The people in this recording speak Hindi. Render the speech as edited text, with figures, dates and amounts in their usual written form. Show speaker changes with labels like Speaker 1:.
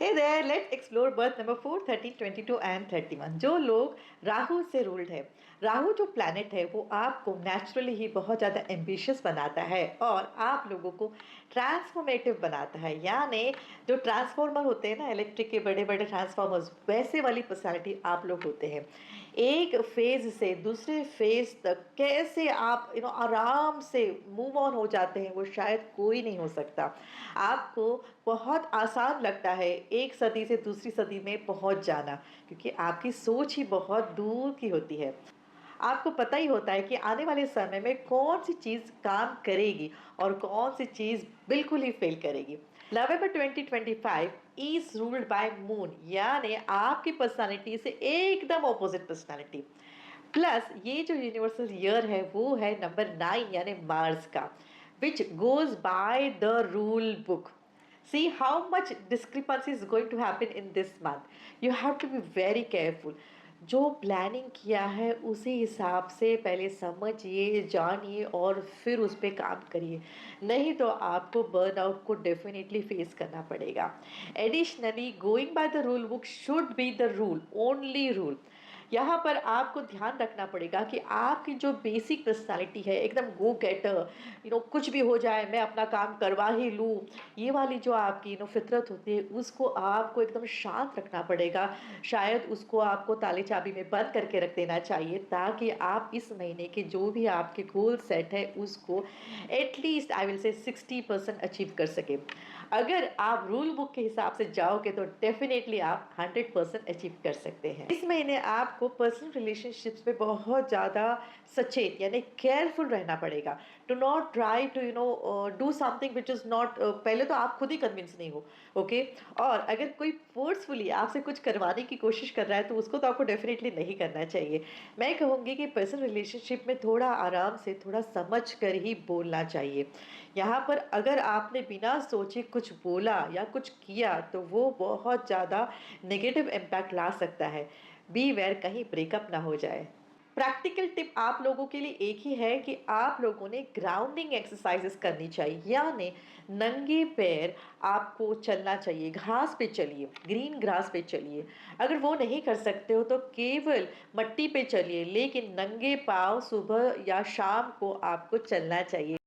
Speaker 1: Hey there, let's explore birth number 4, 13, 22 and 31। जो लोग राहु से रूल्ड है, राहु जो प्लैनेट है वो आपको नेचुरली ही बहुत ज़्यादा एम्बिशियस बनाता है और आप लोगों को ट्रांसफॉर्मेटिव बनाता है। यानी जो ट्रांसफॉर्मर होते हैं ना, इलेक्ट्रिक के बड़े बड़े ट्रांसफॉर्मर्स, वैसे वाली पर्सनालिटी आप लोग होते हैं। एक फेज से दूसरे फेज तक कैसे आप आराम से मूव ऑन हो जाते हैं, वो शायद कोई नहीं हो सकता। आपको बहुत आसान लगता है एक सदी से दूसरी सदी में पहुंच जाना, क्योंकि आपकी सोच ही बहुत दूर की होती है। आपको पता ही होता है कि आने वाले समय में कौन सी चीज़ काम करेगी और कौन सी चीज़ बिल्कुल ही फेल करेगी। नवंबर 2025 इज रूल्ड बाय मून, यानी आपकी पर्सनालिटी से एकदम ऑपोजिट पर्सनालिटी। प्लस ये जो यूनिवर्सल ईयर है वो है नंबर 9 यानी मार्स का, which goes by the rule book. See how much discrepancy is going to happen in this month. You have to be very careful. जो प्लानिंग किया है उसी हिसाब से पहले समझिए, जानिए और फिर उस पर काम करिए, नहीं तो आपको बर्नआउट को डेफिनेटली फेस करना पड़ेगा। Additionally going by the rule book should be the rule, only rule. यहाँ पर आपको ध्यान रखना पड़ेगा कि आपकी जो बेसिक पर्सनालिटी है, एकदम गो गेटर, कुछ भी हो जाए मैं अपना काम करवा ही लूँ, ये वाली जो आपकी फितरत होती है, उसको आपको एकदम शांत रखना पड़ेगा। शायद उसको आपको ताले चाबी में बंद करके रख देना चाहिए, ताकि आप इस महीने के जो भी आपके गोल सेट है उसको at least I will say 60% achieve कर सके। अगर आप रूल बुक के हिसाब से जाओगे तो डेफिनेटली आप 100% अचीव कर सकते हैं। इस महीने आपको पर्सनल रिलेशनशिप्स में बहुत ज़्यादा सचेत यानी केयरफुल रहना पड़ेगा। Do not try to do something which is not, पहले तो आप खुद ही कन्विंस नहीं हो, ओके। और अगर कोई फोर्सफुली आपसे कुछ करवाने की कोशिश कर रहा है तो उसको तो आपको डेफिनेटली नहीं करना चाहिए। मैं कहूँगी कि पर्सनल रिलेशनशिप में थोड़ा आराम से, थोड़ा समझ कर ही बोलना चाहिए। यहाँ पर अगर आपने बिना सोचे कुछ बोला या कुछ किया तो वो बहुत ज़्यादा नेगेटिव इम्पैक्ट ला सकता है। बी वेयर, कहीं ब्रेकअप ना हो जाए। प्रैक्टिकल टिप आप लोगों के लिए एक ही है कि आप लोगों ने ग्राउंडिंग एक्सरसाइजेस करनी चाहिए, यानी नंगे पैर आपको चलना चाहिए, घास पे चलिए, ग्रीन ग्रास पे चलिए। अगर वो नहीं कर सकते हो तो केवल मट्टी पे चलिए, लेकिन नंगे पाँव सुबह या शाम को आपको चलना चाहिए।